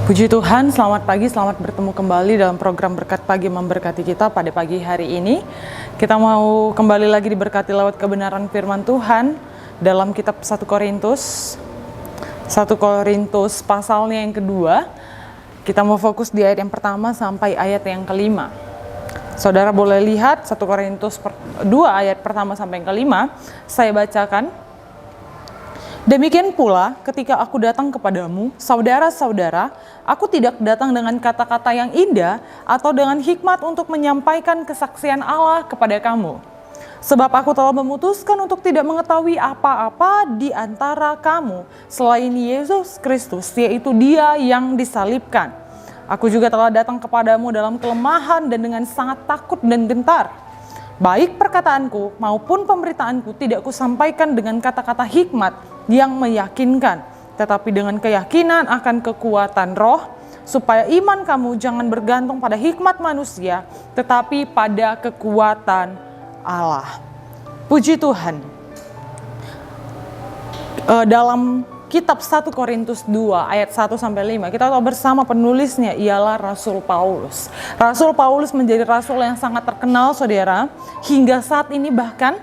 Puji Tuhan, selamat pagi, selamat bertemu kembali dalam program Berkat Pagi memberkati kita pada pagi hari ini. Kita mau kembali lagi diberkati lewat kebenaran firman Tuhan dalam kitab 1 Korintus pasalnya yang kedua. Kita mau fokus di ayat yang pertama sampai ayat yang kelima. Saudara boleh lihat 1 Korintus 2 ayat pertama sampai yang kelima, saya bacakan. Demikian pula ketika aku datang kepadamu, saudara-saudara, aku tidak datang dengan kata-kata yang indah atau dengan hikmat untuk menyampaikan kesaksian Allah kepada kamu. Sebab aku telah memutuskan untuk tidak mengetahui apa-apa di antara kamu selain Yesus Kristus, yaitu Dia yang disalibkan. Aku juga telah datang kepadamu dalam kelemahan dan dengan sangat takut dan gentar. Baik perkataanku maupun pemberitaanku tidak kusampaikan dengan kata-kata hikmat yang meyakinkan, tetapi dengan keyakinan akan kekuatan roh, supaya iman kamu jangan bergantung pada hikmat manusia, tetapi pada kekuatan Allah. Puji Tuhan. Dalam kitab 1 Korintus 2 ayat 1-5, kita tahu bersama penulisnya ialah Rasul Paulus. Rasul Paulus menjadi rasul yang sangat terkenal, saudara, hingga saat ini bahkan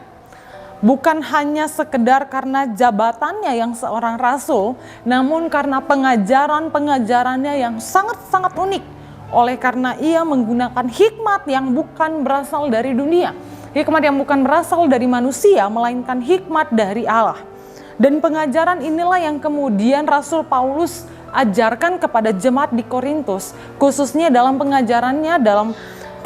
bukan hanya sekedar karena jabatannya yang seorang rasul, namun karena pengajarannya yang sangat-sangat unik. Oleh karena ia menggunakan hikmat yang bukan berasal dari dunia. Hikmat yang bukan berasal dari manusia, melainkan hikmat dari Allah. Dan pengajaran inilah yang kemudian Rasul Paulus ajarkan kepada jemaat di Korintus, khususnya dalam pengajarannya dalam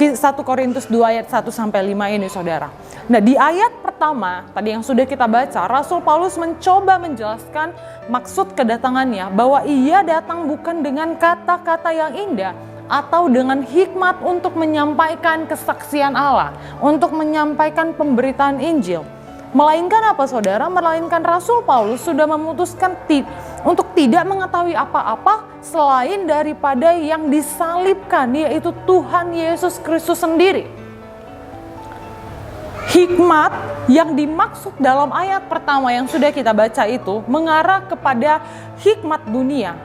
1 Korintus 2 ayat 1-5 ini, saudara. Nah, di ayat pertama tadi yang sudah kita baca, Rasul Paulus mencoba menjelaskan maksud kedatangannya, bahwa ia datang bukan dengan kata-kata yang indah atau dengan hikmat untuk menyampaikan kesaksian Allah, untuk menyampaikan pemberitaan Injil. Melainkan apa, saudara? Melainkan Rasul Paulus sudah memutuskan untuk tidak mengetahui apa-apa selain daripada yang disalibkan, yaitu Tuhan Yesus Kristus sendiri. Hikmat yang dimaksud dalam ayat pertama yang sudah kita baca itu mengarah kepada hikmat dunia.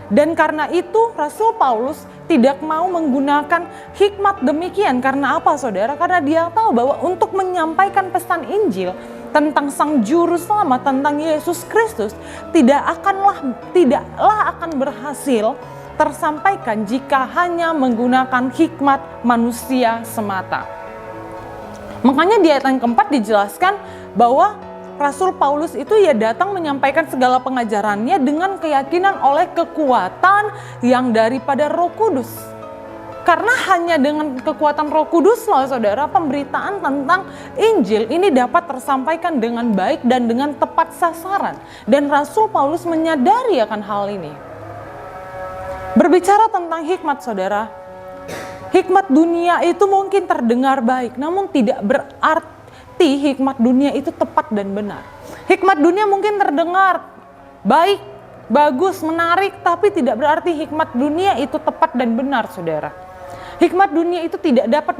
Dan karena itu Rasul Paulus tidak mau menggunakan hikmat demikian. Karena apa, saudara? Karena dia tahu bahwa untuk menyampaikan pesan Injil tentang Sang Juru Selamat, tentang Yesus Kristus, tidaklah akan berhasil tersampaikan jika hanya menggunakan hikmat manusia semata. Makanya di ayat yang keempat dijelaskan bahwa Rasul Paulus itu datang menyampaikan segala pengajarannya dengan keyakinan oleh kekuatan yang daripada Roh Kudus. Karena hanya dengan kekuatan Roh Kudus loh, saudara, pemberitaan tentang Injil ini dapat tersampaikan dengan baik dan dengan tepat sasaran. Dan Rasul Paulus menyadari akan hal ini. Berbicara tentang hikmat, saudara, hikmat dunia itu mungkin terdengar baik, namun tidak berarti hikmat dunia itu tepat dan benar. Hikmat dunia mungkin terdengar baik, bagus, menarik, tapi tidak berarti hikmat dunia itu tepat dan benar, saudara. Hikmat dunia itu tidak dapat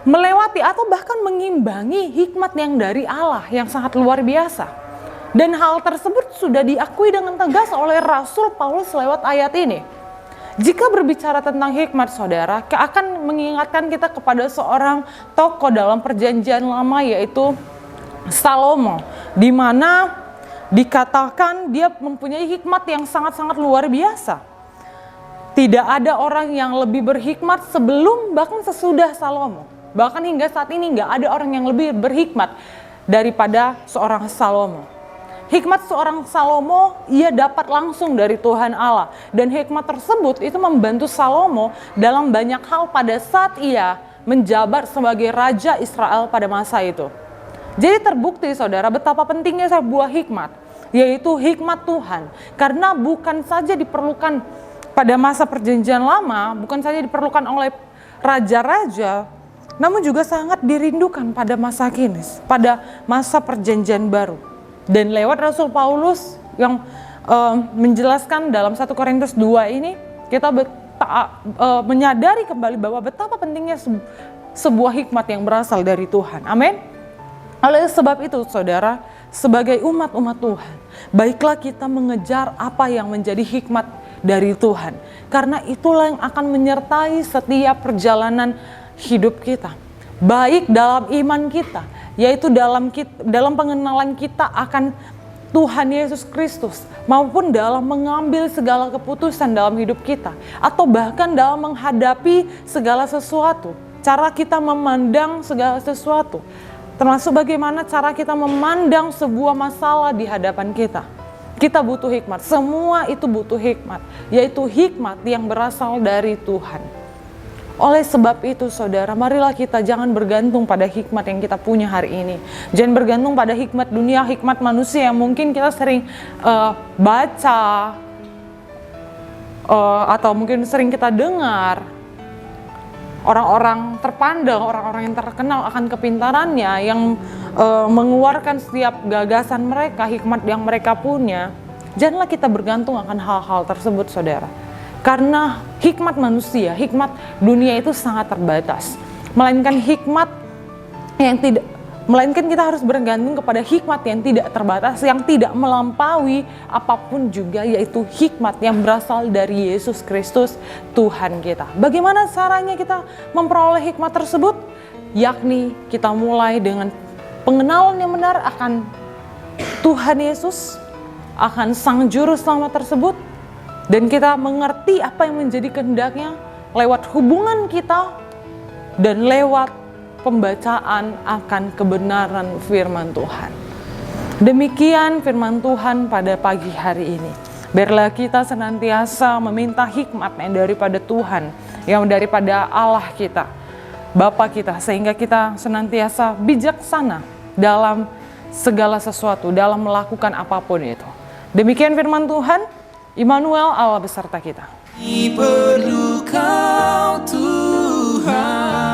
melewati atau bahkan mengimbangi hikmat yang dari Allah yang sangat luar biasa. Dan hal tersebut sudah diakui dengan tegas oleh Rasul Paulus lewat ayat ini. Jika berbicara tentang hikmat, saudara, akan mengingatkan kita kepada seorang tokoh dalam perjanjian lama, yaitu Salomo, di mana dikatakan dia mempunyai hikmat yang sangat-sangat luar biasa. Tidak ada orang yang lebih berhikmat sebelum bahkan sesudah Salomo. Bahkan hingga saat ini nggak ada orang yang lebih berhikmat daripada seorang Salomo. Hikmat seorang Salomo ia dapat langsung dari Tuhan Allah. Dan hikmat tersebut itu membantu Salomo dalam banyak hal pada saat ia menjabat sebagai Raja Israel pada masa itu. Jadi terbukti, saudara, betapa pentingnya sebuah hikmat, yaitu hikmat Tuhan. Karena bukan saja diperlukan pada masa perjanjian lama, bukan saja diperlukan oleh raja-raja, namun juga sangat dirindukan pada masa kini, pada masa perjanjian baru. Dan lewat Rasul Paulus yang menjelaskan dalam 1 Korintus 2 ini, kita menyadari kembali bahwa betapa pentingnya sebuah hikmat yang berasal dari Tuhan. Amin. Oleh sebab itu, saudara, sebagai umat-umat Tuhan, baiklah kita mengejar apa yang menjadi hikmat dari Tuhan. Karena itulah yang akan menyertai setiap perjalanan hidup kita. Baik dalam iman kita, yaitu dalam pengenalan kita akan Tuhan Yesus Kristus, maupun dalam mengambil segala keputusan dalam hidup kita, atau bahkan dalam menghadapi segala sesuatu. Cara kita memandang segala sesuatu, termasuk bagaimana cara kita memandang sebuah masalah di hadapan kita. Kita butuh hikmat, semua itu butuh hikmat, yaitu hikmat yang berasal dari Tuhan. Oleh sebab itu saudara, marilah kita jangan bergantung pada hikmat yang kita punya hari ini. Jangan bergantung pada hikmat dunia, hikmat manusia yang mungkin kita sering baca, atau mungkin sering kita dengar. Orang-orang terpandang, orang-orang yang terkenal akan kepintarannya, yang mengeluarkan setiap gagasan mereka, hikmat yang mereka punya. Janganlah kita bergantung akan hal-hal tersebut saudara. Karena hikmat manusia, hikmat dunia itu sangat terbatas. Melainkan kita harus bergantung kepada hikmat yang tidak terbatas, yang tidak melampaui apapun juga, yaitu hikmat yang berasal dari Yesus Kristus Tuhan kita. Bagaimana caranya kita memperoleh hikmat tersebut? Yakni kita mulai dengan pengenalan yang benar akan Tuhan Yesus, akan Sang Juru Selamat tersebut, dan kita mengerti apa yang menjadi kehendaknya lewat hubungan kita dan lewat pembacaan akan kebenaran firman Tuhan. Demikian firman Tuhan pada pagi hari ini. Biarlah kita senantiasa meminta hikmat yang daripada Tuhan, yang daripada Allah kita, Bapa kita, sehingga kita senantiasa bijaksana dalam segala sesuatu, dalam melakukan apapun itu. Demikian firman Tuhan. Immanuel, Allah beserta kita. Perlu Kau Tuhan.